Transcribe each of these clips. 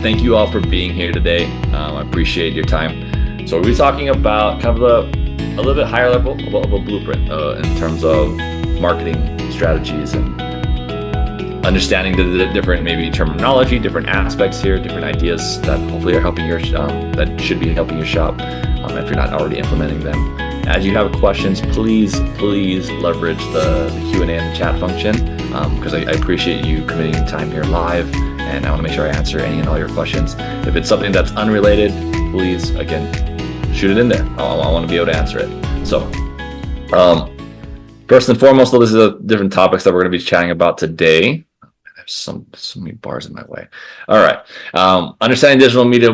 Thank you all for being here today. I appreciate your time. So we'll be talking about kind of a little bit higher level of a blueprint in terms of marketing strategies and understanding the different maybe terminology, different aspects here, different ideas that hopefully are helping your that should be helping your shop if you're not already implementing them. As you have questions, please leverage the Q&A and the chat function because I appreciate you committing time here live, and I want to make sure I answer any and all your questions. If it's something that's unrelated, please again shoot it in there. I want to be able to answer it. So first and foremost, though, this is the different topics that we're going to be chatting about today. There's so many bars in my way. All right. Understanding digital media,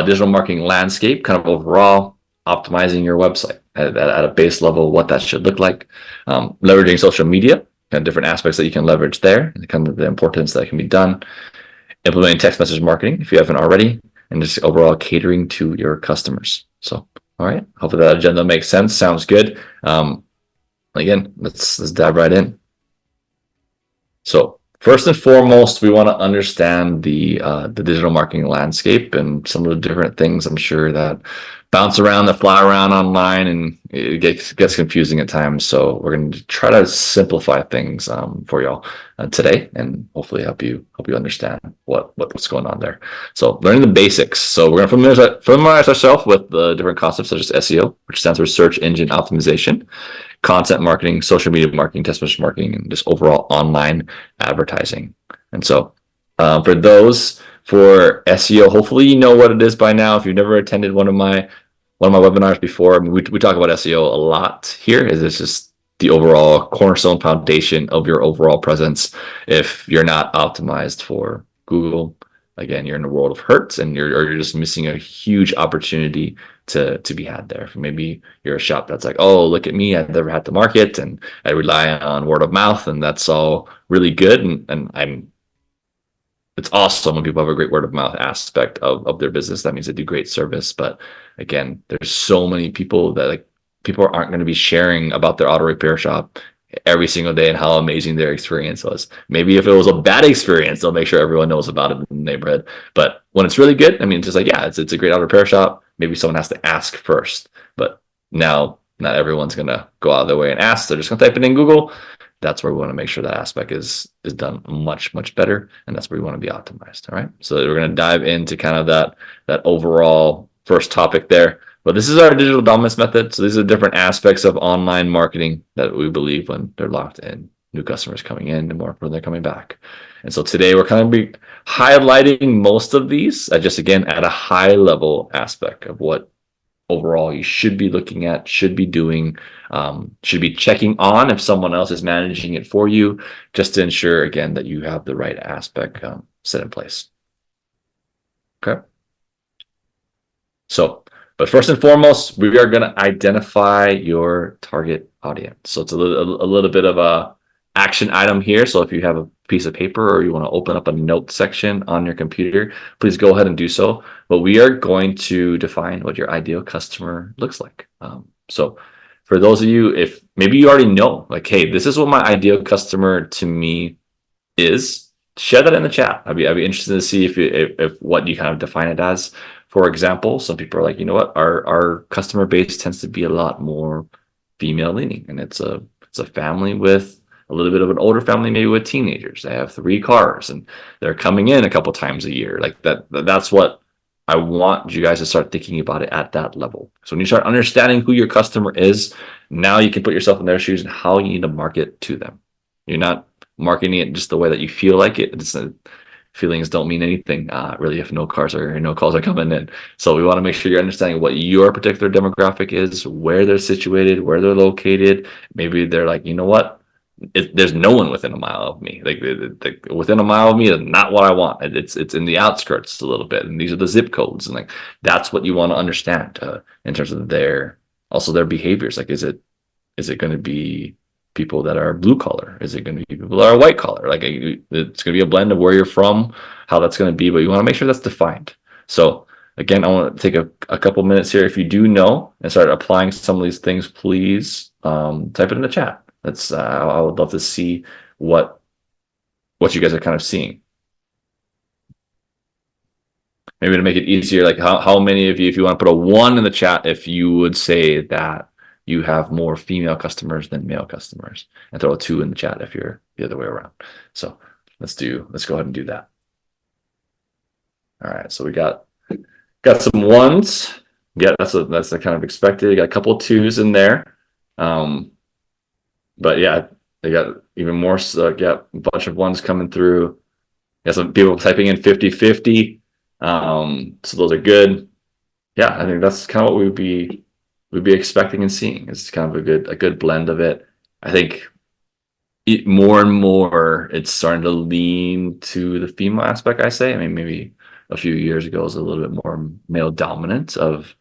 digital marketing landscape, kind of overall, optimizing your website at a base level, what that should look like. Leveraging social media and different aspects that you can leverage there, and kind of the importance that can be done. Implementing text message marketing if you haven't already, and just overall catering to your customers. So, all right. Hopefully that agenda makes sense. Sounds good. Again, let's dive right in. So first and foremost, we want to understand the digital marketing landscape and some of the different things I'm sure that bounce around, that fly around online, and it gets confusing at times. So we're going to try to simplify things for y'all today, and hopefully help you understand what's going on there. So learning the basics. So we're going to familiarize ourselves with the different concepts such as SEO, which stands for search engine optimization, content marketing, social media marketing, text message marketing, and just overall online advertising. And so for SEO, hopefully you know what it is by now. If you've never attended one of my webinars before, I mean, we talk about SEO a lot here. It's just the overall cornerstone foundation of your overall presence. If you're not optimized for Google, again, you're in a world of hurt, and you're just missing a huge opportunity to be had there. Maybe you're a shop that's like, oh, look at me, I've never had to market, and I rely on word of mouth, and that's all really good. And it's awesome when people have a great word of mouth aspect of their business. That means they do great service. But again, there's so many people that people aren't going to be sharing about their auto repair shop every single day and how amazing their experience was. Maybe if it was a bad experience, they'll make sure everyone knows about it in the neighborhood. But when it's really good, I mean, just like, yeah, it's a great auto repair shop. Maybe someone has to ask first. But now not everyone's going to go out of their way and ask. They're just going to type it in Google. That's where we want to make sure that aspect is done much better, and that's where we want to be optimized. All right. So we're going to dive into kind of that overall first topic there. But this is our digital dominance method. So these are different aspects of online marketing that we believe when they're locked in. New customers coming in, and more when they're coming back. And so today we're kind of be highlighting most of these just again at a high level aspect of what overall you should be looking at, should be doing, should be checking on if someone else is managing it for you, just to ensure again that you have the right aspect set in place. Okay. So, but first and foremost, we are going to identify your target audience. So it's a little bit of a action item here. So if you have a piece of paper or you want to open up a note section on your computer, please go ahead and do so. But we are going to define what your ideal customer looks like. So for those of you, if maybe you already know, like, hey, this is what my ideal customer to me is, share that in the chat. I'd be interested to see if what you kind of define it as. For example, some people are like, you know what, our customer base tends to be a lot more female leaning, and it's a family with a little bit of an older family, maybe with teenagers. They have 3 cars and they're coming in a couple times a year. Like that's what I want you guys to start thinking about it at that level. So when you start understanding who your customer is, now you can put yourself in their shoes and how you need to market to them. You're not marketing it just the way that you feel like it. Feelings don't mean anything really if no calls are coming in. So we want to make sure you're understanding what your particular demographic is, where they're situated, where they're located. Maybe they're like, you know what? There's no one within a mile of me. Like within a mile of me is not what I want. It's in the outskirts a little bit, and these are the zip codes, and like that's what you want to understand in terms of their behaviors. Like, is it going to be people that are blue collar? Is it going to be people that are white collar? Like it's going to be a blend of where you're from, how that's going to be, but you want to make sure that's defined. So again, I want to take a couple minutes here. If you do know and start applying some of these things, please type it in the chat. That's I would love to see what you guys are kind of seeing. maybe to make it easier, like how many of you, if you want to put a 1 in the chat, if you would say that you have more female customers than male customers, and throw a 2 in the chat if you're the other way around. So let's go ahead and do that. All right, so we got some 1s. Yeah, that's the kind of expected. Got a couple of 2s in there. But yeah, they got even more. So got a bunch of 1s coming through. Got some people typing in 50-50. So those are good. Yeah, I think that's kind of what we'd be expecting and seeing. It's kind of a good blend of it. I think more and more it's starting to lean to the female aspect, I say. I mean, maybe a few years ago it was a little bit more male dominant of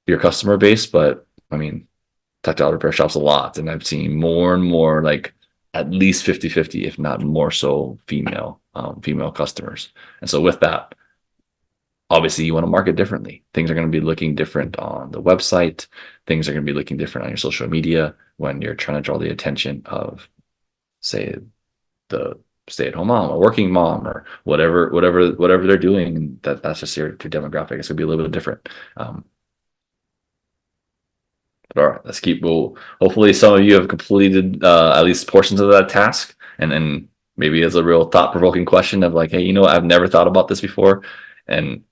your customer base, but I mean, tactile repair shops a lot, and I've seen more and more, like at least 50-50, if not more so, female customers. And so with that, obviously you want to market differently. Things are going to be looking different on the website. Things are going to be looking different on your social media when you're trying to draw the attention of, say, the stay-at-home mom or working mom or whatever they're doing. That's just your demographic. It's going to be a little bit different. All right, let's keep. Well, hopefully some of you have completed at least portions of that task, and then maybe it's a real thought-provoking question of like, hey, you know, I've never thought about this before, and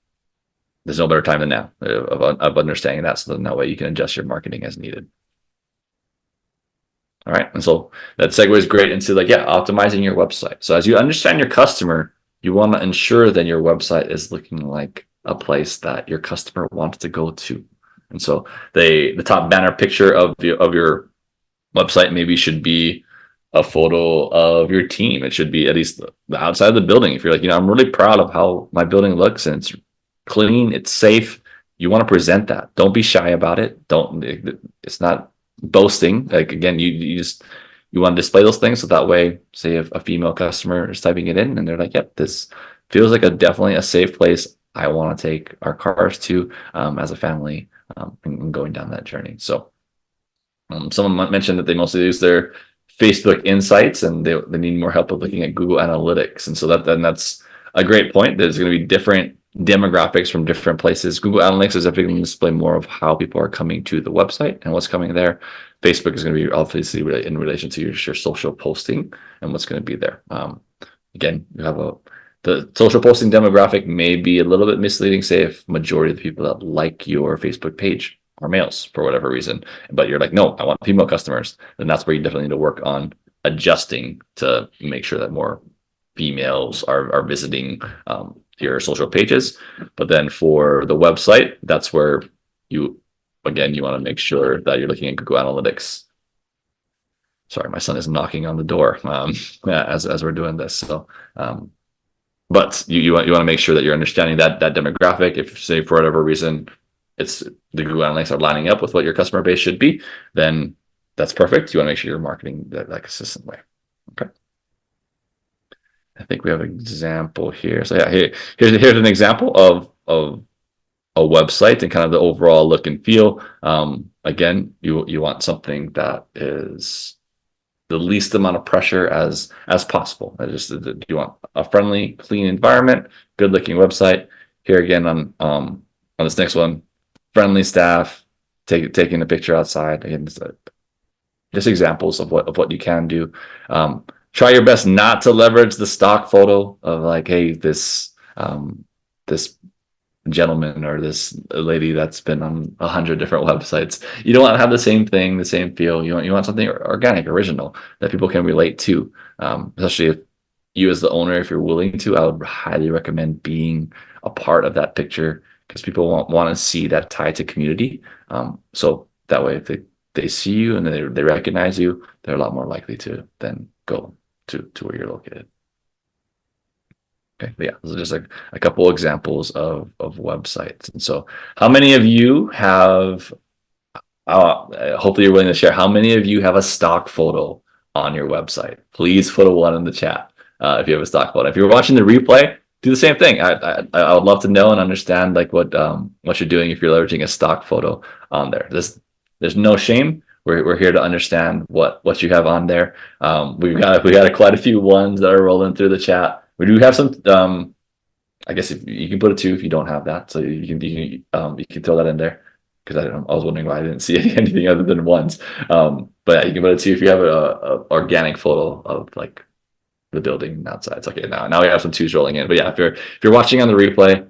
there's no better time than now of understanding that, so then that way you can adjust your marketing as needed. All right, and so that segues great into like, yeah, optimizing your website. So as you understand your customer, you want to ensure that your website is looking like a place that your customer wants to go to. And so the top banner picture of your website maybe should be a photo of your team. It should be at least the outside of the building. If you're like, you know, I'm really proud of how my building looks and it's clean, it's safe. You want to present that. Don't be shy about it. It's not boasting. Like, again, you want to display those things. So that way, say if a female customer is typing it in and they're like, yep, this feels like definitely a safe place I want to take our cars to as a family. And going down that journey. So someone mentioned that they mostly use their Facebook insights and they need more help with looking at Google Analytics. And so that's a great point. There's going to be different demographics from different places. Google Analytics is definitely going to display more of how people are coming to the website and what's coming there. Facebook is going to be obviously in relation to your social posting and what's going to be there. Again, you have the social posting demographic may be a little bit misleading, say if majority of the people that like your Facebook page are males for whatever reason, but you're like, no, I want female customers, then that's where you definitely need to work on adjusting to make sure that more females are visiting your social pages. But then for the website, that's where you want to make sure that you're looking at Google Analytics. Sorry, my son is knocking on the door as we're doing this. So, but you want to make sure that you're understanding that demographic. If, say, for whatever reason, it's the Google Analytics are lining up with what your customer base should be, then that's perfect. You want to make sure you're marketing that consistent way. Okay. I think we have an example here. So yeah, here's an example of a website and kind of the overall look and feel. Again, you want something that is the least amount of pressure as possible. You want a friendly, clean environment, good looking website. Here again on this next one, friendly staff, taking a picture outside. Again, just examples of what you can do. Try your best not to leverage the stock photo of like, hey, this gentleman or this lady that's been on 100 different websites. You don't want to have the same thing, the same feel. You want something organic, original that people can relate to. Especially if you as the owner, if you're willing to, I would highly recommend being a part of that picture because people want to see that tie to community. So that way, if they see you and they recognize you, they're a lot more likely to then go to where you're located. Okay, yeah, those are just a couple examples of websites. And so how many of you have, hopefully you're willing to share, how many of you have a stock photo on your website? Please put a 1 in the chat if you have a stock photo. If you're watching the replay, do the same thing. I would love to know and understand like what you're doing if you're leveraging a stock photo on there. There's no shame. We're here to understand what you have on there. We got quite a few 1s that are rolling through the chat. We do have some I guess if you can put a 2 if you don't have that, so you can throw that in there because I was wondering why I didn't see anything other than ones. But yeah, you can put a 2 if you have a organic photo of like the building outside. It's okay now. Now we have some 2s rolling in. But yeah, if you're watching on the replay,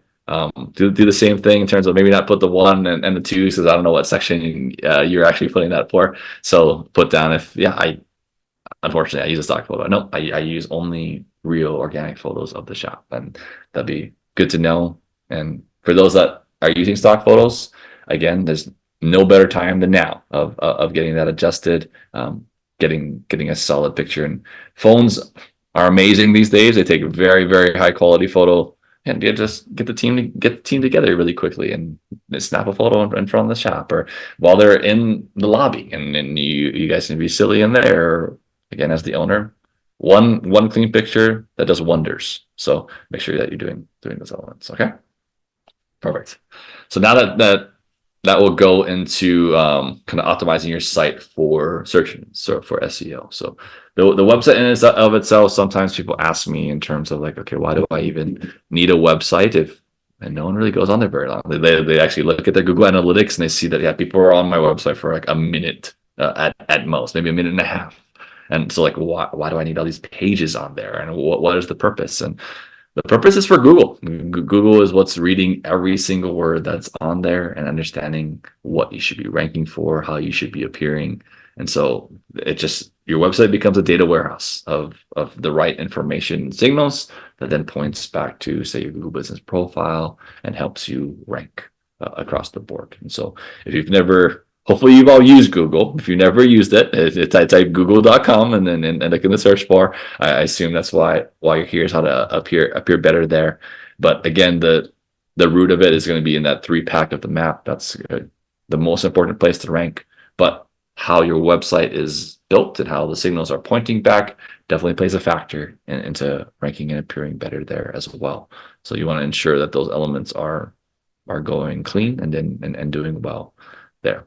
do the same thing in terms of maybe not put the 1 and the 2 because I don't know what section you're actually putting that for. So put down if I unfortunately I use a stock photo. No, I use only real organic photos of the shop, and that'd be good to know. And for those that are using stock photos, again, there's no better time than now of getting that adjusted, getting a solid picture. And phones are amazing these days. They take a very very high quality photo, and you just get the team together really quickly and snap a photo in front of the shop or while they're in the lobby, and you guys can be silly in there. Again, as the owner, one clean picture that does wonders. So make sure that you're doing those elements. Okay, perfect. So now that will go into kind of optimizing your site for search so for SEO. So the website in of itself, sometimes people ask me in terms of like, okay, why do I even need a website if and no one really goes on there very long? They actually look at their Google Analytics and they see that people are on my website for like a minute at most, maybe a minute and a half. And so like, why do I need all these pages on there? And what is the purpose? And the purpose is for Google. Google is what's reading every single word that's on there and understanding what you should be ranking for, how you should be appearing. And so your website becomes a data warehouse of the right information signals that then points back to, say, your Google business profile and helps you rank across the board. And so if you've never hopefully you've all used Google. If you never used it, I type google.com and then look in the search bar. I assume that's why you're here is how to appear better there. But again, the root of it is going to be in that 3-pack of the map. That's the most important place to rank. But how your website is built and how the signals are pointing back definitely plays a factor into ranking and appearing better there as well. So you want to ensure that those elements are going clean and doing well there.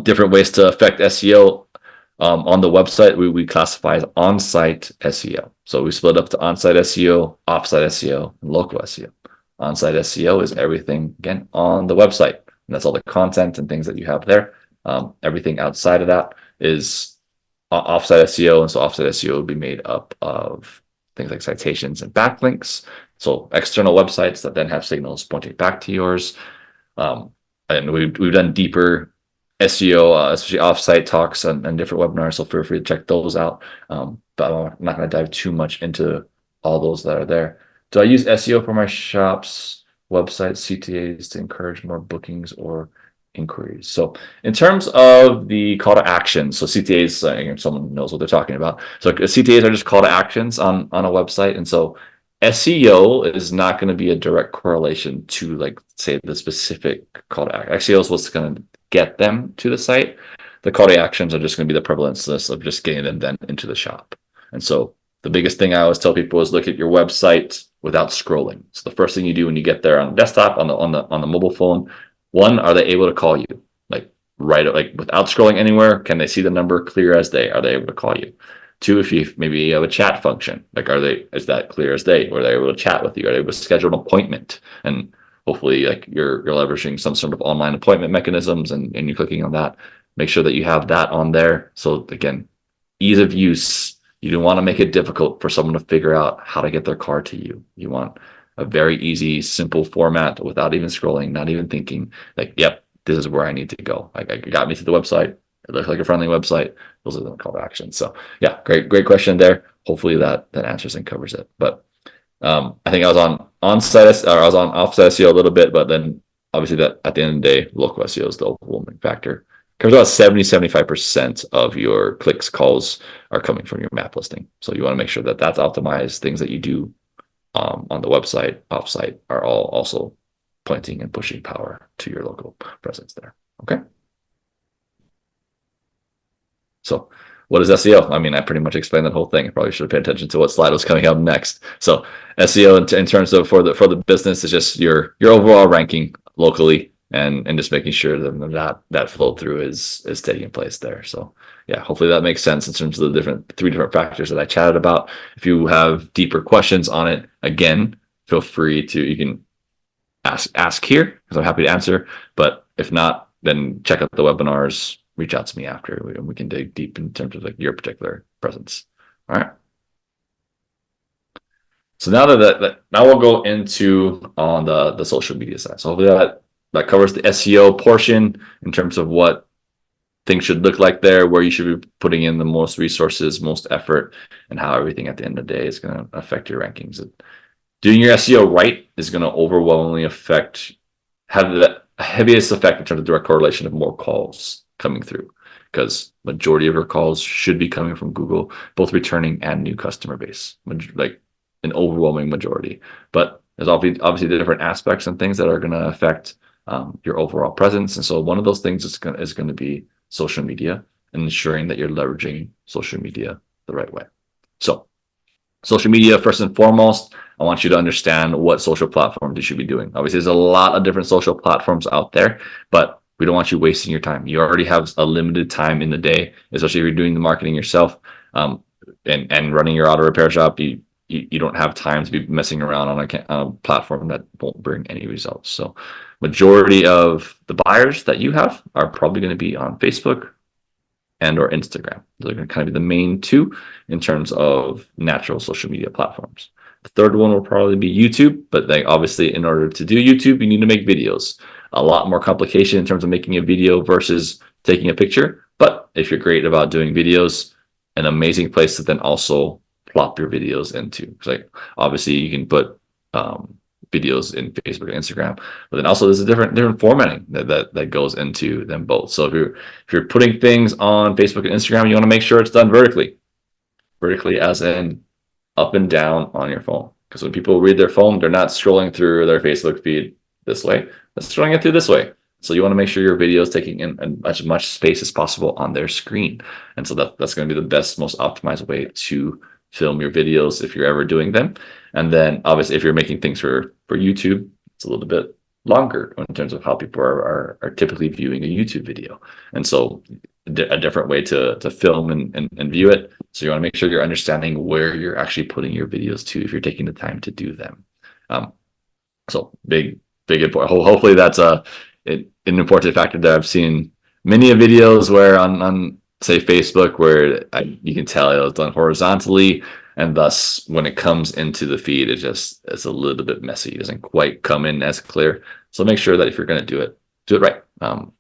Different ways to affect SEO on the website, we classify as on-site SEO. So we split up to on-site SEO, off-site SEO, and local SEO. On-site SEO is everything, again, on the website. And that's all the content and things that you have there. Everything outside of that is off-site SEO. And so off-site SEO would be made up of things like citations and backlinks. So external websites that then have signals pointing back to yours. And we've done deeper SEO, especially offsite talks and different webinars. So feel free to check those out. But I'm not going to dive too much into all those that are there. Do I use SEO for my shop's website CTAs to encourage more bookings or inquiries? So in terms of the call to action, so CTAs, someone knows what they're talking about. So CTAs are just call to actions on a website. And so SEO is not going to be a direct correlation to, like, say, the specific call to action. SEO is what's going to get them to the site. The call to actions are just going to be the prevalence list of just getting them then into the shop. And so the biggest thing I always tell people is look at your website without scrolling. So the first thing you do when you get there on the desktop, on the mobile phone, one, are they able to call you? Like without scrolling anywhere, can they see the number clear as day? Are they able to call you? Two, if you maybe have a chat function, like is that clear as day? Were they able to chat with you? Are they able to schedule an appointment? And hopefully like you're leveraging some sort of online appointment mechanisms and you're clicking on that. Make sure that you have that on there. So again, ease of use. You don't want to make it difficult for someone to figure out how to get their car to you. You want a very easy, simple format without even scrolling, not even thinking like, yep, this is where I need to go. Like, it got me to the website. It looks like a friendly website. Those are the call to action. So yeah, great question there. Hopefully that answers and covers it. But I think I was on site, or I was on off-site SEO a little bit, but then obviously that at the end of the day, local SEO is the overwhelming factor. Covers about 75% of your clicks, calls are coming from your map listing. So you want to make sure that that's optimized. Things that you do on the website, off-site, are all also pointing and pushing power to your local presence there. Okay. So what is SEO? I mean, I pretty much explained that whole thing. I probably should have paid attention to what slide was coming up next. So SEO in terms of for the business is just your overall ranking locally and just making sure that flow through is taking place there. So yeah, hopefully that makes sense in terms of the three different factors that I chatted about. If you have deeper questions on it, again, feel free to, you can ask here because I'm happy to answer. But if not, then check out the webinars, reach out to me after, and we can dig deep in terms of like your particular presence. All right. So now now we'll go into on the social media side. So hopefully that covers the SEO portion in terms of what things should look like there, where you should be putting in the most resources, most effort, and how everything at the end of the day is going to affect your rankings. Doing your SEO right is going to overwhelmingly have the heaviest effect in terms of direct correlation of more calls coming through, because majority of your calls should be coming from Google, both returning and new customer base, like an overwhelming majority. But there's obviously the different aspects and things that are going to affect your overall presence. And so one of those things is going to be social media and ensuring that you're leveraging social media the right way. So social media, first and foremost, I want you to understand what social platforms you should be doing. Obviously, there's a lot of different social platforms out there, but we don't want you wasting your time. You already have a limited time in the day, especially if you're doing the marketing yourself and running your auto repair shop. You don't have time to be messing around on a platform that won't bring any results. So majority of the buyers that you have are probably going to be on Facebook and or Instagram. Those are going to kind of be the main two in terms of natural social media platforms. The third one will probably be YouTube, but then obviously in order to do YouTube, you need to make videos. A lot more complication in terms of making a video versus taking a picture. But if you're great about doing videos, an amazing place to then also plop your videos into. Like obviously you can put videos in Facebook and Instagram, but then also there's a different formatting that goes into them both. So if you're putting things on Facebook and Instagram, you want to make sure it's done vertically as in up and down on your phone. Because when people read their phone, they're not scrolling through their Facebook feed this way, they're scrolling it through this way. So you want to make sure your video is taking in as much space as possible on their screen. And so that's going to be the best, most optimized way to film your videos if you're ever doing them. And then obviously if you're making things for YouTube, it's a little bit longer in terms of how people are typically viewing a YouTube video. And so a different way to film and view it. So you want to make sure you're understanding where you're actually putting your videos to if you're taking the time to do them. So big important. Hopefully that's an important factor that I've seen many videos where on say Facebook where you can tell it's done horizontally, and thus when it comes into the feed, it's a little bit messy. It doesn't quite come in as clear. So make sure that if you're going to do it right.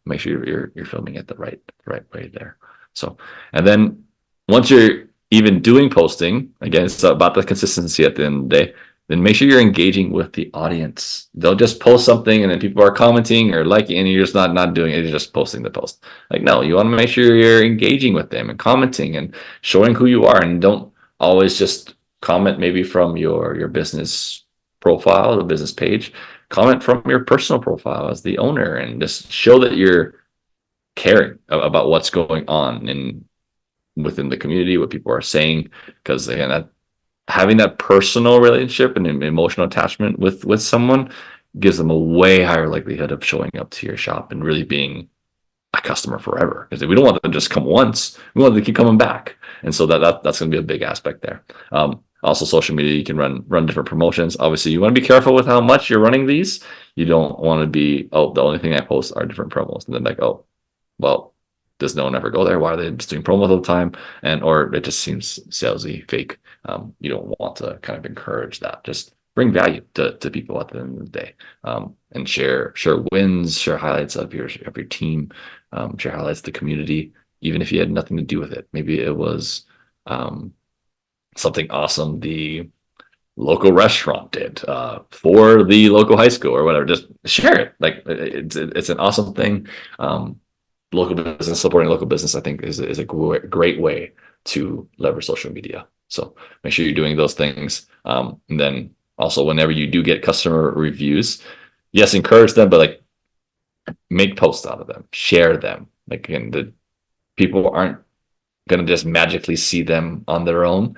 Make sure you're filming it the right way there. So, and then once you're even doing posting, again, it's about the consistency at the end of the day. Then make sure you're engaging with the audience. They'll just post something and then people are commenting or liking, and you're just not doing it. You're just posting the post. Like, no, you want to make sure you're engaging with them and commenting and showing who you are, and don't always just comment maybe from your business profile, the business page. Comment from your personal profile as the owner, and just show that you're caring about what's going on within the community, what people are saying, because again, having that personal relationship and emotional attachment with someone gives them a way higher likelihood of showing up to your shop and really being a customer forever. Because we don't want them to just come once, we want them to keep coming back. And so that's going to be a big aspect there. Also, social media, you can run different promotions. Obviously, you want to be careful with how much you're running these. You don't want to be, the only thing I post are different promos. And then like, well, does no one ever go there? Why are they just doing promos all the time? Or it just seems salesy, fake. You don't want to kind of encourage that. Just bring value to people at the end of the day, and share wins, share highlights of your team, share highlights of the community, even if you had nothing to do with it. Maybe it was something awesome the local restaurant did for the local high school or whatever. Just share it. Like it's an awesome thing. Local business, supporting local business, I think is a great way to leverage social media. So make sure you're doing those things. And then also whenever you do get customer reviews, yes, encourage them, but like make posts out of them, share them. Like again, the people aren't going to just magically see them on their own.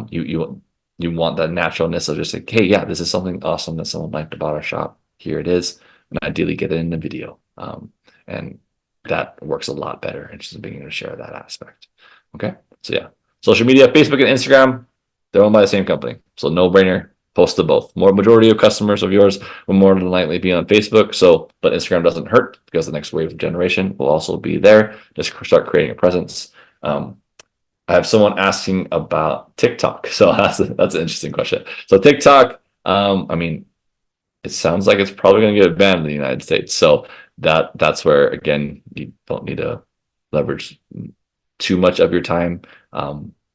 You want that naturalness of just like, hey, yeah, this is something awesome that someone liked about our shop. Here it is. And ideally get it in the video. And that works a lot better and just being able to share that aspect. Okay. So yeah, social media, Facebook and Instagram, they're owned by the same company. So no brainer. post to both. More majority of customers of yours will more than likely be on Facebook. So, but Instagram doesn't hurt because the next wave of generation will also be there. Just start creating a presence. I have someone asking about TikTok. So that's an interesting question. So TikTok, I mean, it sounds like it's probably going to get banned in the United States. So that's where, again, you don't need to leverage too much of your time.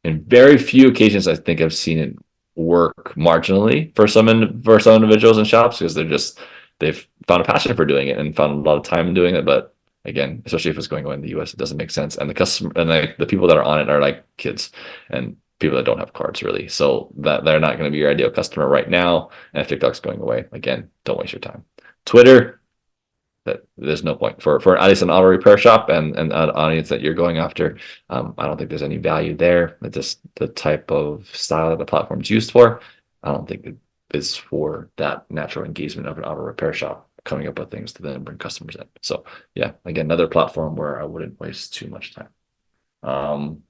In very few occasions, I think I've seen it work marginally for some individuals and shops because they've found a passion for doing it and found a lot of time in doing it. But again, especially if it's going away in the US, it doesn't make sense. And the customer and the people that are on it are like kids and people that don't have cards really. So that they're not going to be your ideal customer right now. And if TikTok's going away, again, don't waste your time. Twitter, that there's no point for at least an auto repair shop and an audience that you're going after. I don't think there's any value there. It's just the type of style that the platform is used for. I don't think it is for that natural engagement of an auto repair shop coming up with things to then bring customers in. So yeah, again, another platform where I wouldn't waste too much time.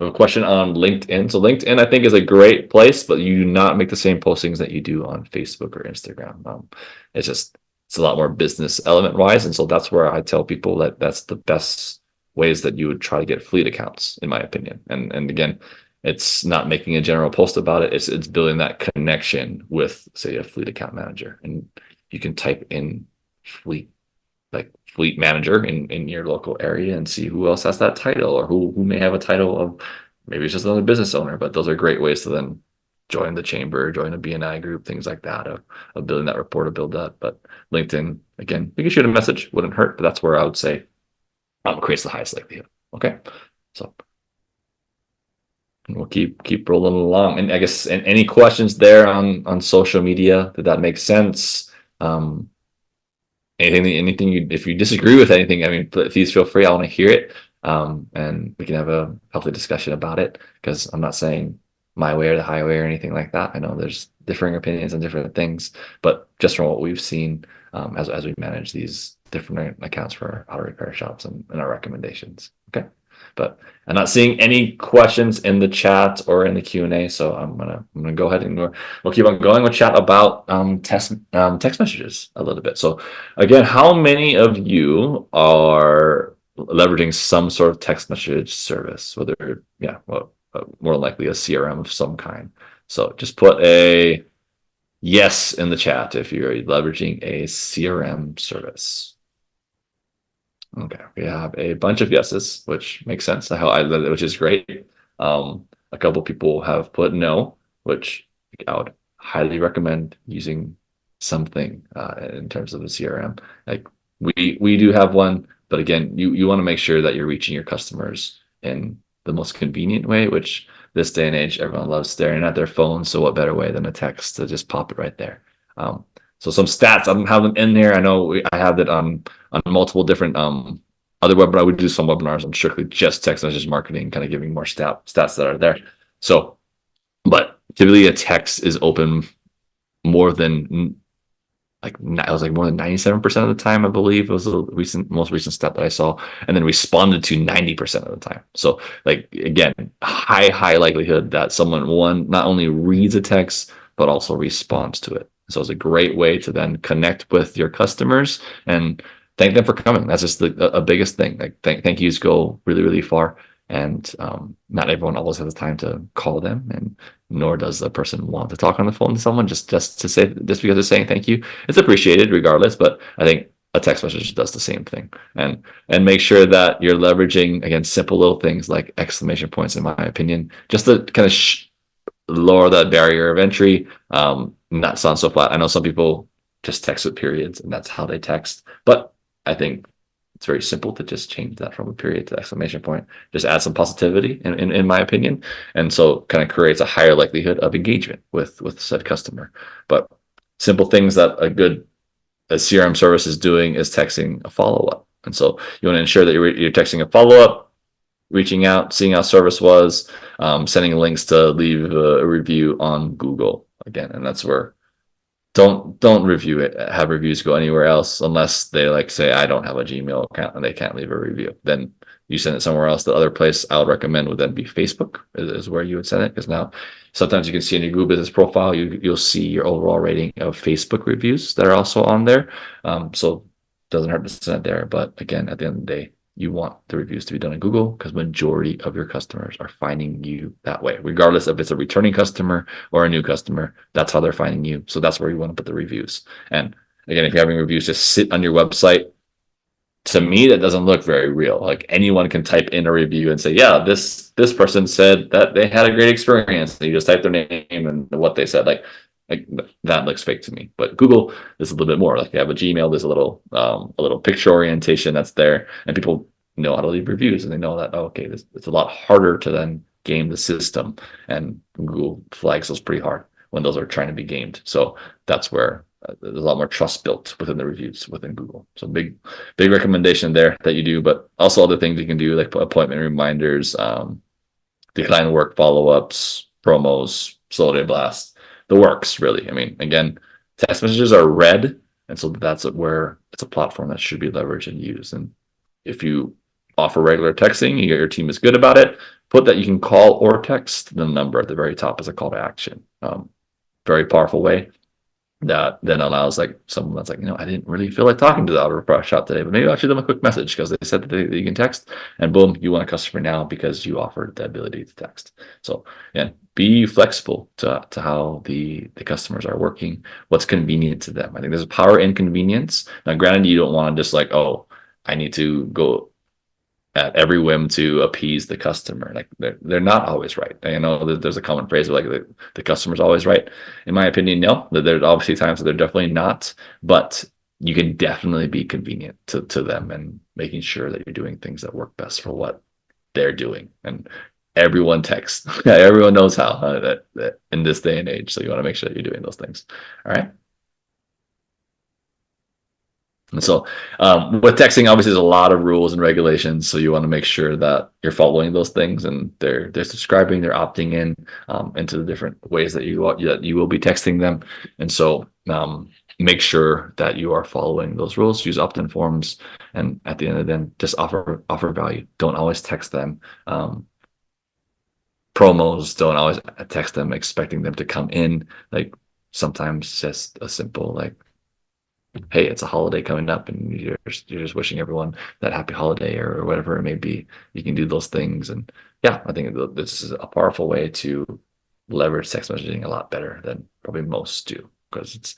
A question on LinkedIn. So LinkedIn, I think, is a great place, but you do not make the same postings that you do on Facebook or Instagram. It's a lot more business element wise, and so that's where I tell people that that's the best ways that you would try to get fleet accounts, in my opinion. And again, it's not making a general post about it. It's building that connection with, say, a fleet account manager, and you can type in fleet manager in your local area and see who else has that title or who may have a title of maybe it's just another business owner. But those are great ways to then join the chamber, join a BNI group, things like that, of building that rapport to build that. But LinkedIn, again, you can shoot a message, wouldn't hurt, but that's where I would say creates the highest likelihood. Okay, so we'll keep rolling along. And I guess any questions there on social media? Did that make sense? Anything if you disagree with anything, I mean, please feel free. I want to hear it, and we can have a healthy discussion about it. Because I'm not saying my way or the highway or anything like that. I know there's differing opinions on different things, but just from what we've seen as we manage these different accounts for our auto repair shops and our recommendations. Okay, but I'm not seeing any questions in the chat or in the Q&A, so I'm gonna go ahead and we'll keep on going. We'll chat about text messages a little bit. So again, how many of you are leveraging some sort of text message service, whether more likely a CRM of some kind? So just put a yes in the chat if you're leveraging a CRM service. Okay, we have a bunch of yeses, which makes sense. Which is great. A couple people have put no, which I would highly recommend using something in terms of the CRM. Like we do have one, but again, you want to make sure that you're reaching your customers in the most convenient way, which this day and age, everyone loves staring at their phone. So what better way than a text to just pop it right there? So some stats, I don't have them in there. I know I have it on multiple different other webinars. We do some webinars on strictly just text message marketing, kind of giving more stats that are there. So, but typically a text is open more than more than 97% of the time, I believe. It was the most recent stat that I saw, and then responded to 90% of the time. So like, again, high likelihood that someone not only reads a text, but also responds to it. So it's a great way to then connect with your customers and thank them for coming. That's just a biggest thing. Like thank yous go really, really far. And not everyone always has the time to call them, and nor does the person want to talk on the phone to someone just because they're saying thank you. It's appreciated regardless, but I think a text message does the same thing. And make sure that you're leveraging, again, simple little things like exclamation points, in my opinion, just to kind of lower that barrier of entry. Not sound so flat. I know some people just text with periods and that's how they text, but I think it's very simple to just change that from a period to exclamation point. Just add some positivity in my opinion. And so kind of creates a higher likelihood of engagement with said customer. But simple things that a CRM service is doing is texting a follow-up. And so you want to ensure that you're texting a follow-up, reaching out, seeing how service was, sending links to leave a review on Google again. And that's where don't review it, have reviews go anywhere else unless they like say I don't have a Gmail account and they can't leave a review. Then you send it somewhere else. The other place I would recommend would then be Facebook is where you would send it, because now sometimes you can see in your Google Business profile you'll see your overall rating of Facebook reviews that are also on there. So it doesn't hurt to send it there. But again, at the end of the day, you want the reviews to be done in Google because majority of your customers are finding you that way, regardless if it's a returning customer or a new customer. That's how they're finding you. So that's where you want to put the reviews. And again, if you're having reviews just sit on your website, to me that doesn't look very real. Like anyone can type in a review and say, yeah, this person said that they had a great experience, and you just type their name and what they said. Like that looks fake to me. But Google is a little bit more. Like you have a Gmail, there's a little picture orientation that's there, and people know how to leave reviews, and they know that, oh, okay, it's a lot harder to then game the system, and Google flags those pretty hard when those are trying to be gamed. So that's where there's a lot more trust built within the reviews within Google. So big recommendation there that you do, but also other things you can do like appointment reminders, decline work follow-ups, promos, slow day blast, the works really. I mean, again, text messages are read, and so that's where it's a platform that should be leveraged and used. And if you offer regular texting, your team is good about it, put that you can call or text. The number at the very top is a call to action. Very powerful way that then allows like someone that's like, I didn't really feel like talking to the auto shop today, but maybe I'll shoot them a quick message because they said that you can text, and boom, you want a customer now because you offered the ability to text. So yeah, be flexible to how the customers are working, what's convenient to them. I think there's a power in convenience. Now, granted, you don't want to just like, oh, I need to go at every whim to appease the customer. Like they're not always right. I know there's a common phrase of like the customer's always right. In my opinion, no. There's obviously times that they're definitely not, but you can definitely be convenient to them and making sure that you're doing things that work best for what they're doing. And everyone texts. Everyone knows how that in this day and age. So you want to make sure that you're doing those things. All right. And so with texting, obviously, there's a lot of rules and regulations. So you want to make sure that you're following those things, and they're subscribing, they're opting in into the different ways that you will be texting them. And so make sure that you are following those rules. Use opt-in forms, and at the end of the day, just offer value. Don't always text them. Promos, don't always text them expecting them to come in. Like sometimes just a simple like, hey, it's a holiday coming up, and you're just wishing everyone that happy holiday or whatever it may be. You can do those things, and yeah, I think this is a powerful way to leverage text messaging a lot better than probably most do, because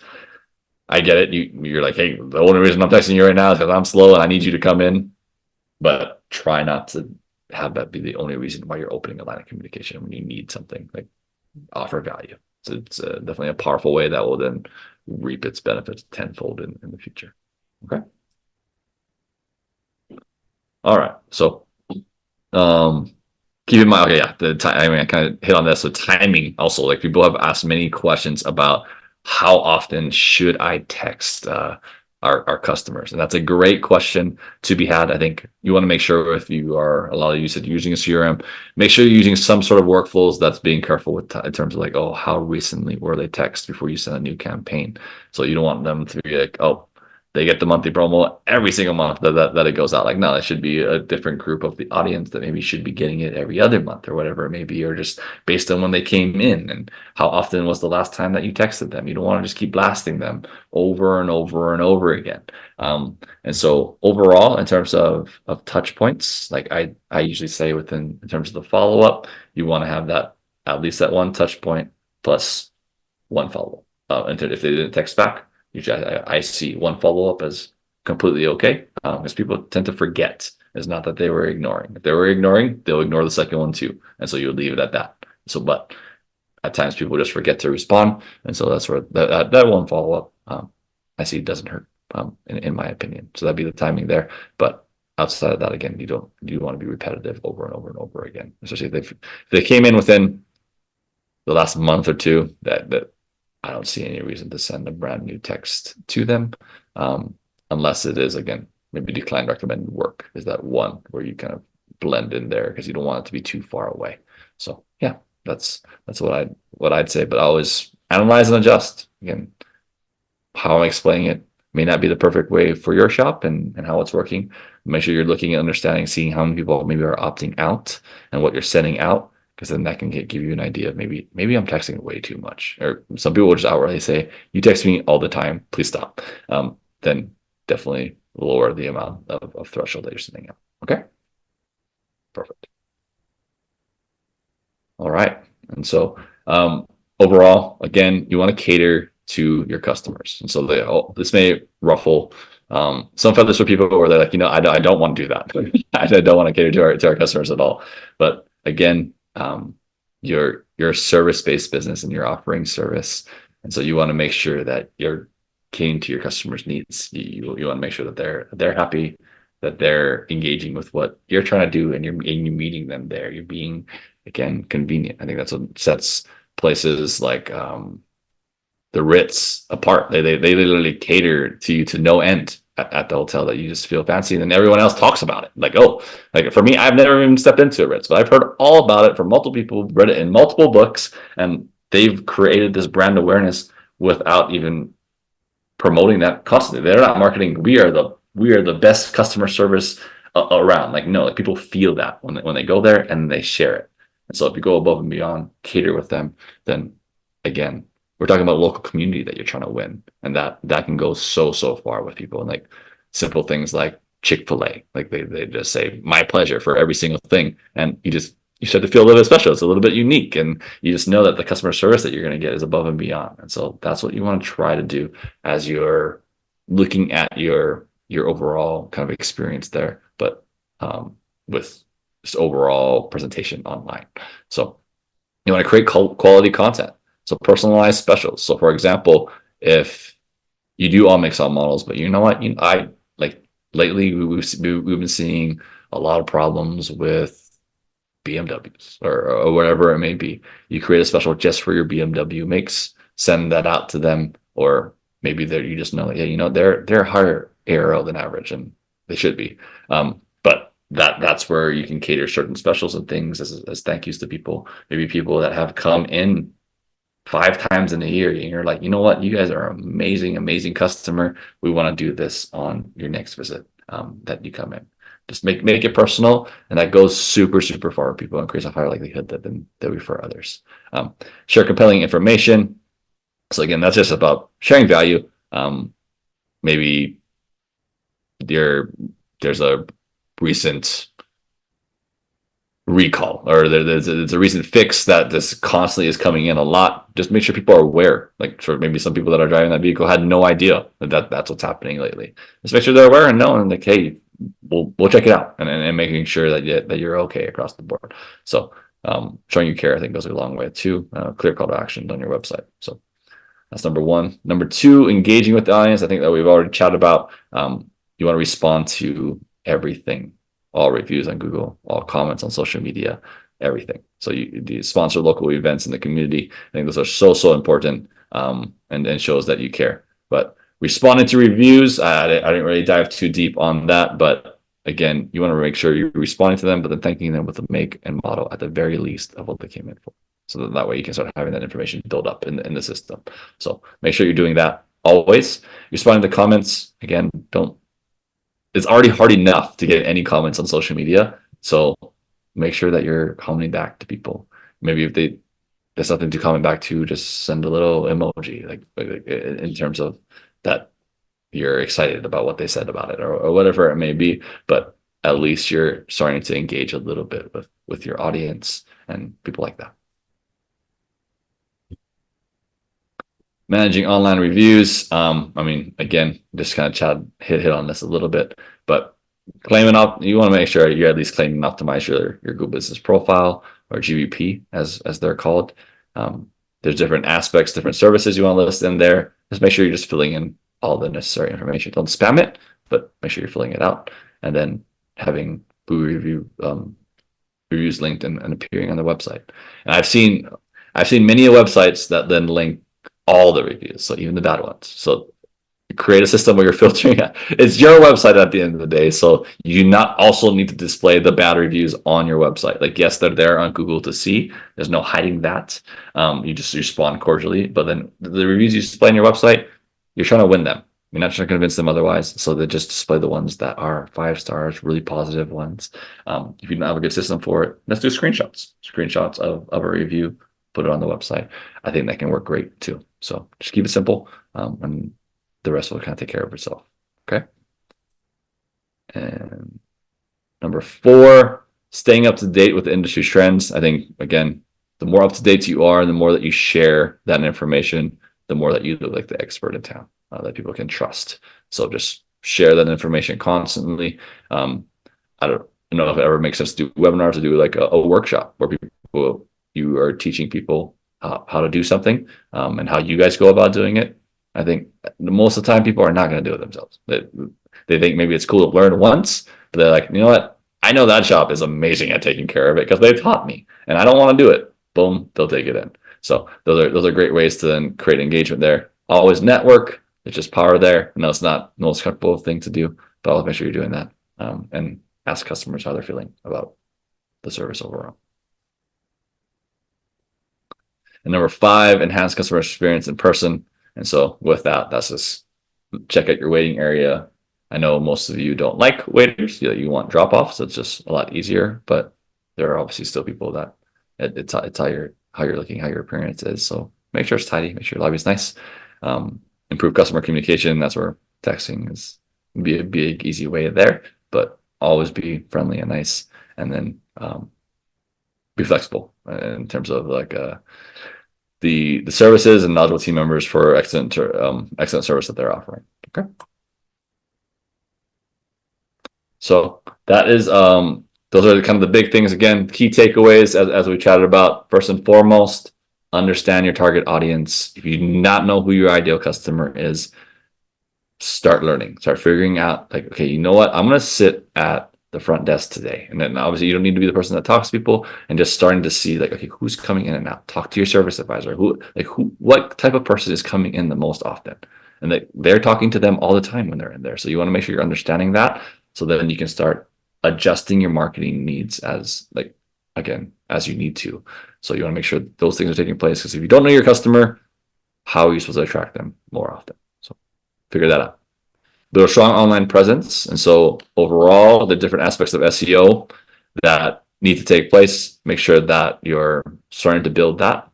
I get it. You're like, hey, the only reason I'm texting you right now is because I'm slow and I need you to come in, but try not to have that be the only reason why you're opening a line of communication when you need something. Like offer value. So it's definitely a powerful way that will then reap its benefits tenfold in the future. Okay. All right. So keep in mind, okay, yeah, the time, I mean, I kind of hit on this. So timing also, like people have asked many questions about how often should I text our customers? And that's a great question to be had. I think you want to make sure if you are, a lot of you said using a CRM, make sure you're using some sort of workflows that's being careful with in terms of like, oh, how recently were they text before you send a new campaign? So you don't want them to be like, oh, they get the monthly promo every single month that it goes out. Like, no, it should be a different group of the audience that maybe should be getting it every other month or whatever it may be, or just based on when they came in and how often was the last time that you texted them. You don't want to just keep blasting them over and over and over again. And so overall, in terms of touch points, like I usually say in terms of the follow-up, you want to have that at least that one touch point plus one follow-up. And if they didn't text back, usually I see one follow-up as completely okay, because people tend to forget. It's not that they were ignoring. If they were ignoring, they'll ignore the second one too. And so you'll leave it at that. So, but at times people just forget to respond. And so that's where that one follow-up, I see doesn't hurt, in my opinion. So that'd be the timing there. But outside of that, again, you want to be repetitive over and over and over again, especially if they came in within the last month or two, that I don't see any reason to send a brand new text to them, unless it is, again, maybe declined recommended work is that one where you kind of blend in there because you don't want it to be too far away. So yeah, that's what I'd say, but always analyze and adjust. Again, how I'm explaining it may not be the perfect way for your shop and how it's working. Make sure you're looking at understanding, seeing how many people maybe are opting out and what you're sending out, because then that can give you an idea of maybe I'm texting way too much. Or some people will just outrightly say, "You text me all the time, please stop." Then definitely lower the amount of threshold that you're sending out. Okay, perfect. All right. And so overall, again, you want to cater to your customers. And so this may ruffle some feathers for people where they're like, I don't want to do that. I don't want to cater to our customers at all. But again, you're a service-based business and you're offering service. And so you want to make sure that you're catering to your customers' needs. You want to make sure that they're happy, that they're engaging with what you're trying to do, and you're meeting them there. You're being, again, convenient. I think that's what sets places like the Ritz apart. They literally cater to you to no end at the hotel, that you just feel fancy, and then everyone else talks about it. Like, oh, like for me, I've never even stepped into a Ritz, but I've heard all about it from multiple people, read it in multiple books, and they've created this brand awareness without even promoting that constantly. They're not marketing. We are the best customer service around. Like, no, like people feel that when they go there and they share it. And so if you go above and beyond, cater with them, then again, we're talking about local community that you're trying to win, and that can go so far with people. And like simple things like Chick-fil-A, like they just say my pleasure for every single thing, and you start to feel a little bit special. It's a little bit unique, and you just know that the customer service that you're going to get is above and beyond. And so that's what you want to try to do as you're looking at your overall kind of experience there, but with just overall presentation online. So you want to create quality content. So personalized specials. So for example, if you do all mix all models, but you know what, I like lately we've been seeing a lot of problems with BMWs or whatever it may be. You create a special just for your BMW makes, send that out to them, or maybe you just know that, yeah, they're higher ARO than average, and they should be. But that's where you can cater certain specials and things as thank yous to people. Maybe people that have come in 5 times in a year, and you're like, you know what, you guys are amazing customer. We want to do this on your next visit that you come in. Just make it personal, and that goes super far with people and creates a higher likelihood that they'll refer others. Share compelling information. So again, that's just about sharing value. Maybe there's a recent recall, or there's a recent fix that this constantly is coming in a lot. Just make sure people are aware. Like for maybe some people that are driving that vehicle had no idea that's what's happening lately. Just make sure they're aware and knowing, like, hey, we'll check it out, and making sure that you're okay across the board. So showing you care, I think, goes a long way too. Clear call to action on your website. So that's number one. Number two, engaging with the audience. I think that we've already chatted about. You want to respond to everything, all reviews on Google, all comments on social media, everything. So you sponsor local events in the community. I think those are so important, and shows that you care. But responding to reviews, I didn't really dive too deep on that, but again, you want to make sure you're responding to them, but then thanking them with a make and model at the very least of what they came in for. So that way you can start having that information build up in the system. So make sure you're doing that always. Responding to comments, again, it's already hard enough to get any comments on social media. So make sure that you're commenting back to people. Maybe if there's something to comment back to, just send a little emoji, like in terms of that you're excited about what they said about it, or whatever it may be. But at least you're starting to engage a little bit with your audience and people like that. Managing online reviews. Again, just kind of hit on this a little bit, but you want to make sure you're at least claiming and optimize your Google Business Profile, or GBP as they're called. There's different aspects, different services you want to list in there. Just make sure you're just filling in all the necessary information. Don't spam it, but make sure you're filling it out, and then having Google reviews linked and appearing on the website. And I've seen many websites that then link all the reviews, so even the bad ones. So create a system where you're filtering it. It's your website at the end of the day, so you do not also need to display the bad reviews on your website. Like, yes, they're there on Google to see. There's no hiding that. You just respond cordially, but then the reviews you display on your website, you're trying to win them. You're not trying to convince them otherwise. So they just display the ones that are 5 stars, really positive ones. If you don't have a good system for it, let's do screenshots of a review, put it on the website. I think that can work great too. So just keep it simple, and the rest will kind of take care of itself. Okay. And number 4, staying up to date with industry trends. I think, again, the more up to date you are, the more that you share that information, the more that you look like the expert in town that people can trust. So just share that information constantly. I don't know if it ever makes sense to do webinars, to do like a workshop where you are teaching people how to do something, and how you guys go about doing it. I think most of the time people are not going to do it themselves. They think maybe it's cool to learn once, but they're like, you know what? I know that shop is amazing at taking care of it because they taught me, and I don't want to do it. Boom, they'll take it in. So those are great ways to then create engagement there. Always network. It's just power there. I know it's not the most comfortable thing to do, but always make sure you're doing that, and ask customers how they're feeling about the service overall. And number 5, enhance customer experience in person. And so with that, that's just check out your waiting area. I know most of you don't like waiters. You want drop-off, so it's just a lot easier. But there are obviously still people that it's how you're looking, how your appearance is. So make sure it's tidy, make sure your lobby is nice. Improve customer communication. That's where texting is be a big, easy way there. But always be friendly and nice, and then be flexible in terms of like the services and knowledgeable team members for excellent service that they're offering. Okay. So that is those are kind of the big things. Again, key takeaways as we chatted about. First and foremost, understand your target audience. If you do not know who your ideal customer is, start learning, start figuring out like, okay, you know what? I'm going to sit at the front desk today. And then obviously you don't need to be the person that talks to people, and just starting to see like, okay, who's coming in and out. Talk to your service advisor. What type of person is coming in the most often? And they're talking to them all the time when they're in there. So you want to make sure you're understanding that, so then you can start adjusting your marketing needs as you need to. So you want to make sure those things are taking place, because if you don't know your customer, how are you supposed to attract them more often? So figure that out. Build a strong online presence. And so overall, the different aspects of SEO that need to take place, make sure that you're starting to build that.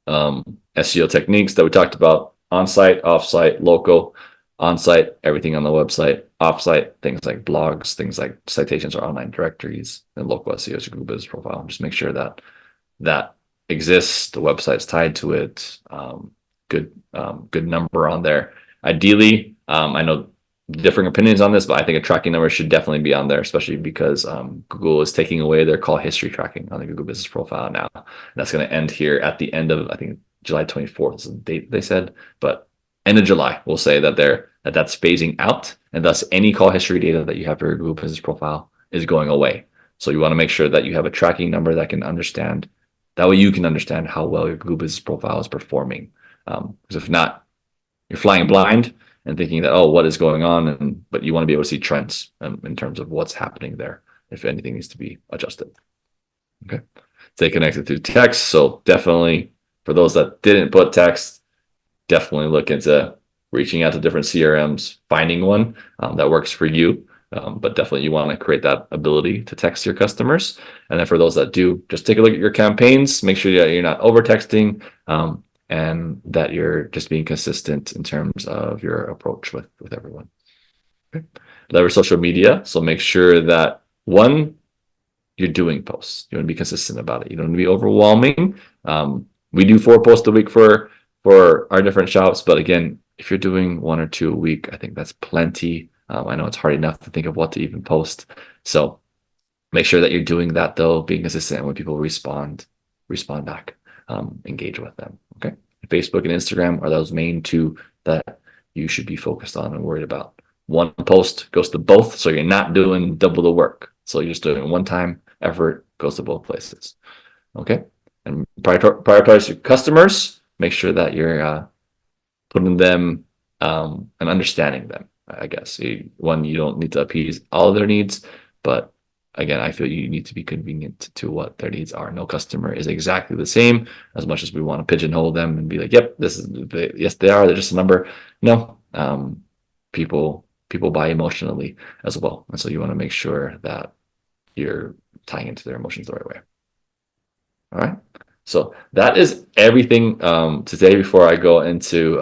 SEO techniques that we talked about: on-site, off-site, local. On-site, everything on the website. Off-site, things like blogs, things like citations or online directories. And local SEO is your Google Business Profile. Just make sure that that exists. The website's tied to it. Good number on there. Ideally, I know differing opinions on this, but I think a tracking number should definitely be on there, especially because Google is taking away their call history tracking on the Google Business Profile now. And that's going to end here at the end of, I think, July 24th is the date they said, but end of July, we'll say that that's phasing out, and thus any call history data that you have for your Google Business Profile is going away. So you want to make sure that you have a tracking number that can understand. That way you can understand how well your Google Business Profile is performing. Because if not, you're flying blind and thinking that, oh, what is going on? But you want to be able to see trends in terms of what's happening there, if anything needs to be adjusted. Okay. Stay connected through text. So definitely, for those that didn't put text, definitely look into reaching out to different CRMs, finding one that works for you. But definitely you want to create that ability to text your customers. And then for those that do, just take a look at your campaigns, make sure that you're not over texting, and that you're just being consistent in terms of your approach with everyone. Okay. Leverage social media. So make sure that, one, you're doing posts. You want to be consistent about it. You don't want to be overwhelming. We do 4 posts a week for our different shops, but again, if you're doing 1 or 2 a week, I think that's plenty. I know it's hard enough to think of what to even post. So make sure that you're doing that, though, being consistent. When people respond back, engage with them. Okay. Facebook and Instagram are those main 2 that you should be focused on and worried about. 1 post goes to both, so you're not doing double the work. So you're just doing one-time effort, goes to both places. Okay. And prioritize your customers. Make sure that you're putting them and understanding them. I guess you don't need to appease all of their needs, but again, I feel you need to be convenient to what their needs are. No customer is exactly the same. As much as we want to pigeonhole them and be like, yep, yes, they are. They're just a number. No, people buy emotionally as well, and so you want to make sure that you're tying into their emotions the right way. All right. So that is everything today before I go into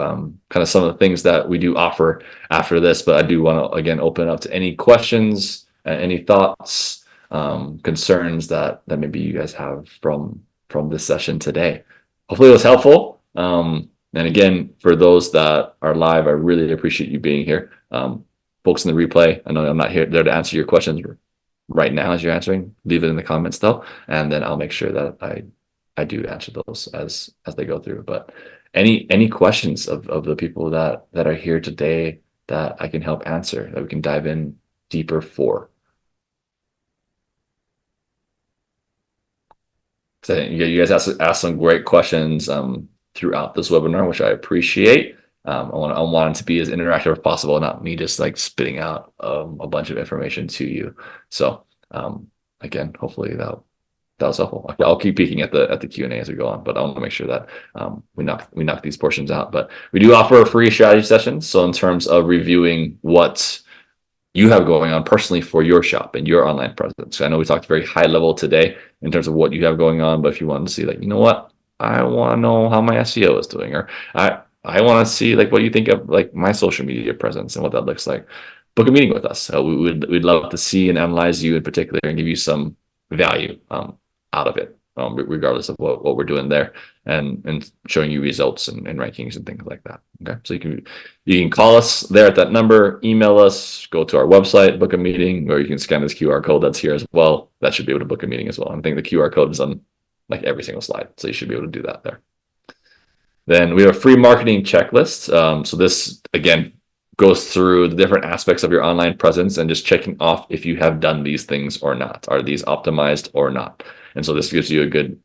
kind of some of the things that we do offer after this. But I do want to, again, open up to any questions, any thoughts, concerns that maybe you guys have from this session today. Hopefully it was helpful. And again, for those that are live, I really appreciate you being here. Folks in the replay, I know I'm not there to answer your questions right now as you're answering. Leave it in the comments though, and then I'll make sure that I do answer those as they go through. But any questions of the people that are here today that I can help answer, that we can dive in deeper for? So you guys asked some great questions throughout this webinar, which I appreciate. I want it to be as interactive as possible, not me just like spitting out a bunch of information to you. So again, hopefully that was helpful. I'll keep peeking at the Q&A as we go on, but I want to make sure that we knock these portions out. But we do offer a free strategy session. So in terms of reviewing what you have going on personally for your shop and your online presence. I know we talked very high level today in terms of what you have going on, but if you want to see like, you know what, I want to know how my SEO is doing, or I want to see like what you think of like my social media presence and what that looks like, book a meeting with us. We'd love to see and analyze you in particular and give you some value out of it, regardless of what we're doing there, and showing you results and rankings and things like that. Okay, so you can call us there at that number, email us, go to our website, book a meeting, or you can scan this QR code that's here as well. That should be able to book a meeting as well. I think the QR code is on like every single slide, so you should be able to do that there. Then we have a free marketing checklist. So this again goes through the different aspects of your online presence and just checking off if you have done these things or not. Are these optimized or not? And so this gives you a good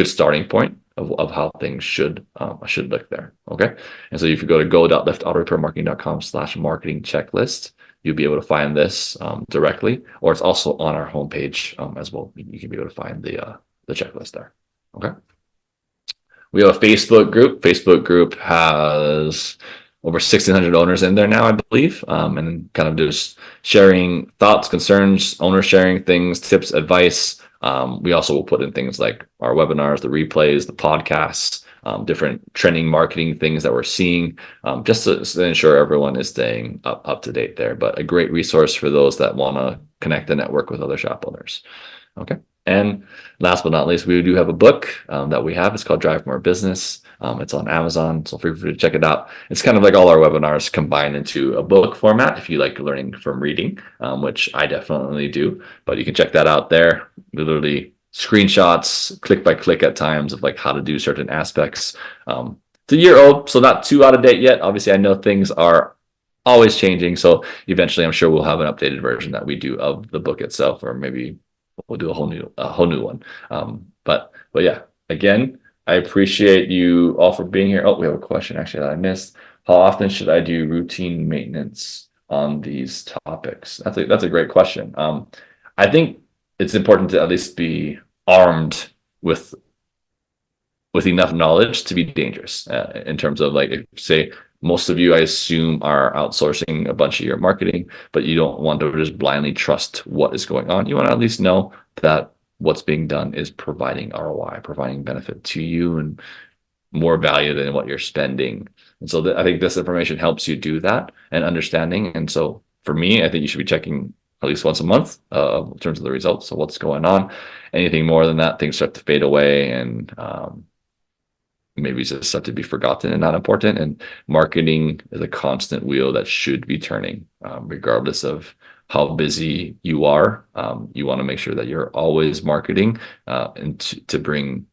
starting point of how things should look there. Okay. And so if you go to go.liftautorepairmarketing.com/marketing checklist, you'll be able to find this directly, or it's also on our homepage as well. You can be able to find the checklist there. Okay. We have a Facebook group. Facebook group has over 1,600 owners in there now, I believe, and kind of just sharing thoughts, concerns, owners sharing things, tips, advice. We also will put in things like our webinars, the replays, the podcasts, different trending marketing things that we're seeing, just to ensure everyone is staying up to date there. But a great resource for those that want to connect and network with other shop owners. Okay. And last but not least, we do have a book that we have. It's called Drive More Business. It's on Amazon, so feel free to check it out. It's kind of like all our webinars combined into a book format if you like learning from reading, which I definitely do. But you can check that out there. Literally screenshots, click by click at times of like how to do certain aspects. It's a year old, so not too out of date yet. Obviously, I know things are always changing, so eventually I'm sure we'll have an updated version that we do of the book itself, or maybe we'll do a whole new one. But yeah, again, I appreciate you all for being here. Oh, we have a question actually that I missed. How often should I do routine maintenance on these topics? That's a great question. I think it's important to at least be armed with enough knowledge to be dangerous in terms of like, say, most of you, I assume, are outsourcing a bunch of your marketing, but you don't want to just blindly trust what is going on. You want to at least know that what's being done is providing ROI, providing benefit to you and more value than what you're spending. And so I think this information helps you do that and understanding. And so for me, I think you should be checking at least once a month in terms of the results of what's going on. Anything more than that, things start to fade away and maybe just start to be forgotten and not important. And marketing is a constant wheel that should be turning, regardless of how busy you are. You want to make sure that you're always marketing and to bring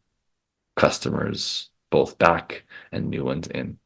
customers both back and new ones in,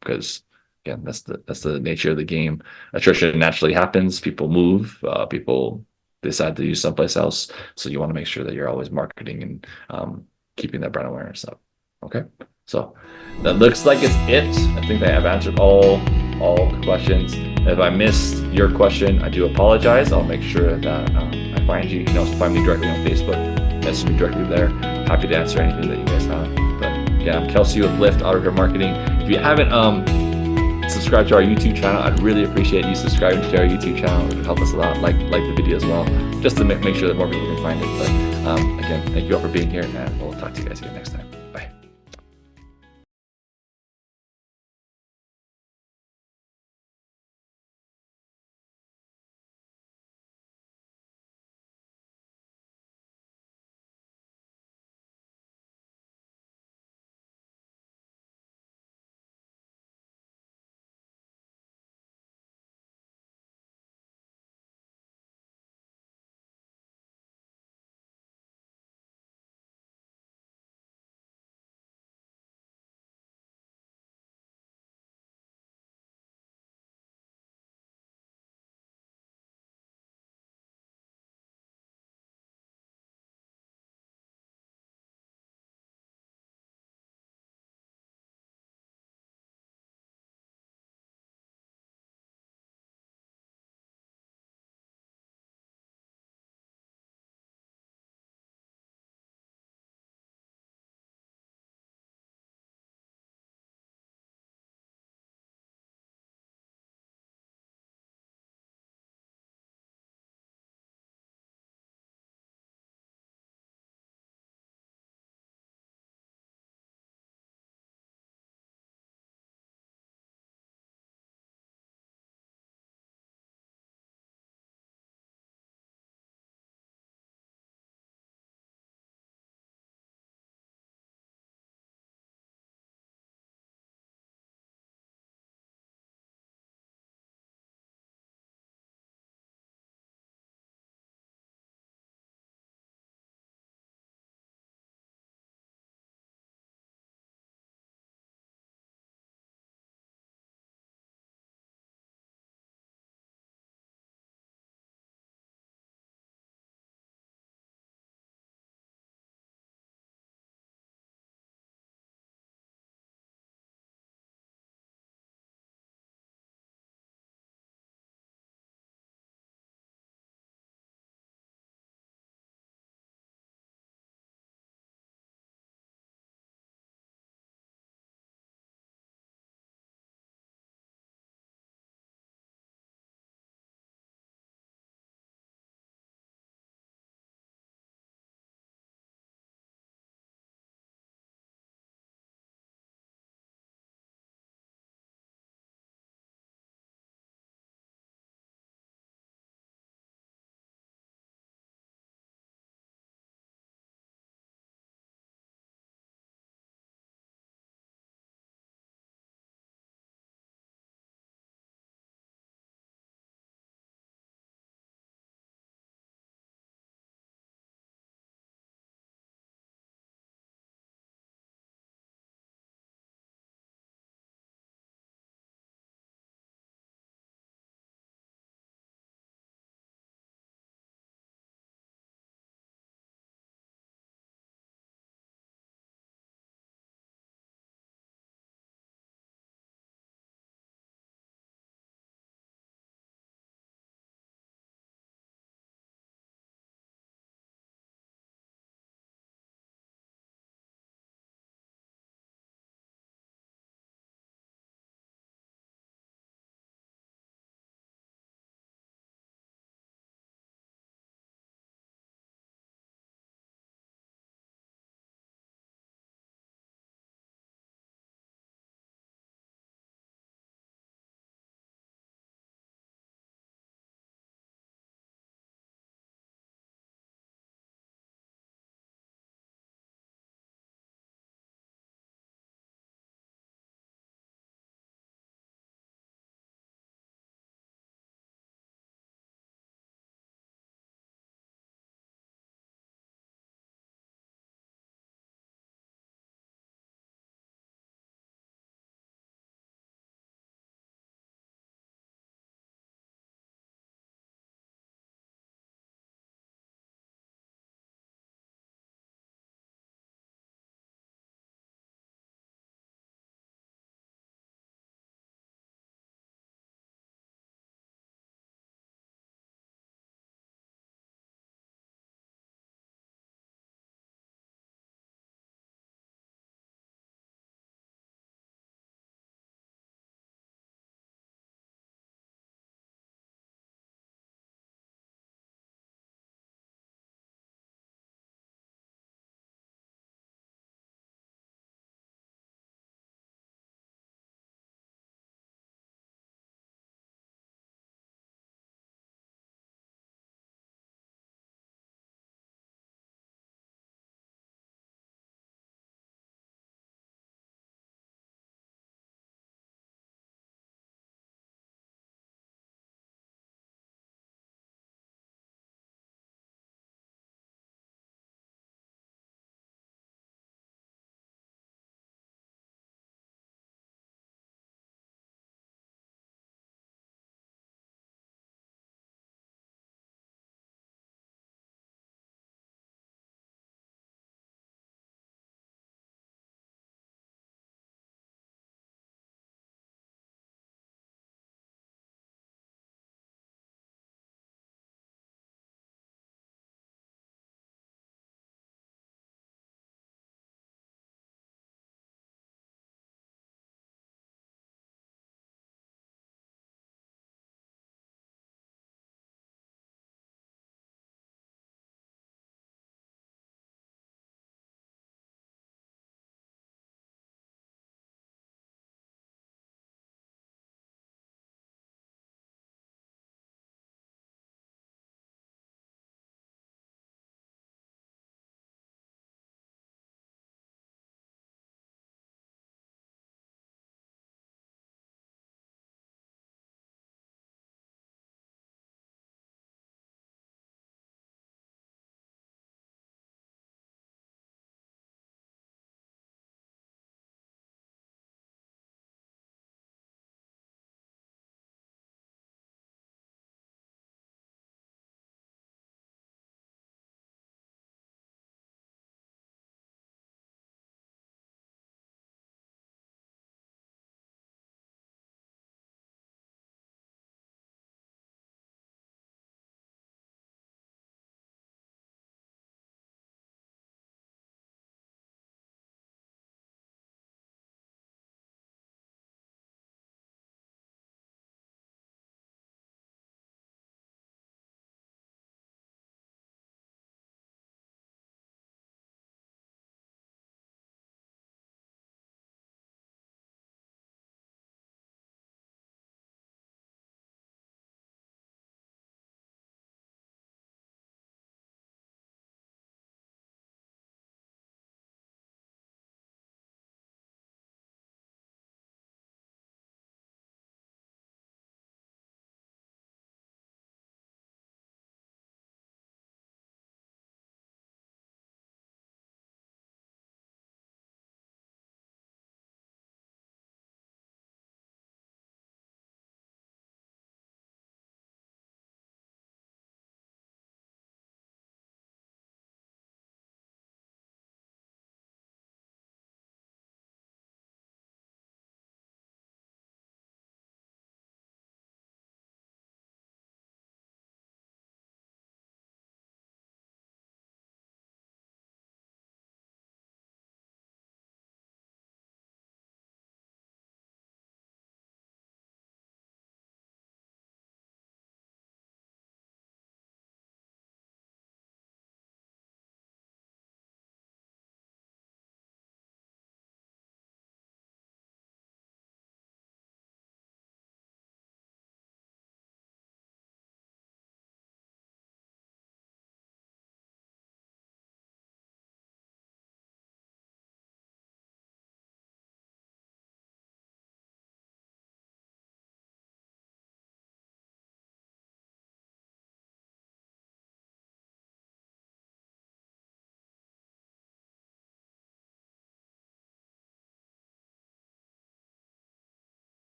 because again, that's the nature of the game. Attrition naturally happens. People move. People decide to use someplace else. So you want to make sure that you're always marketing and keeping that brand awareness up. Okay. So that looks like it's it. I think I have answered all the questions. If I missed your question, I do apologize. I'll make sure that I find you, find me directly on Facebook, message me directly there. Happy to answer anything that you guys have. But yeah, I'm Kelsey with Lift Auto Repair Marketing. If you haven't subscribe to our YouTube channel, I'd really appreciate you subscribing to our YouTube channel. It would help us a lot. Like the video as well, just to make sure that more people can find it. But again, thank you all for being here, and we'll talk to you guys again next time.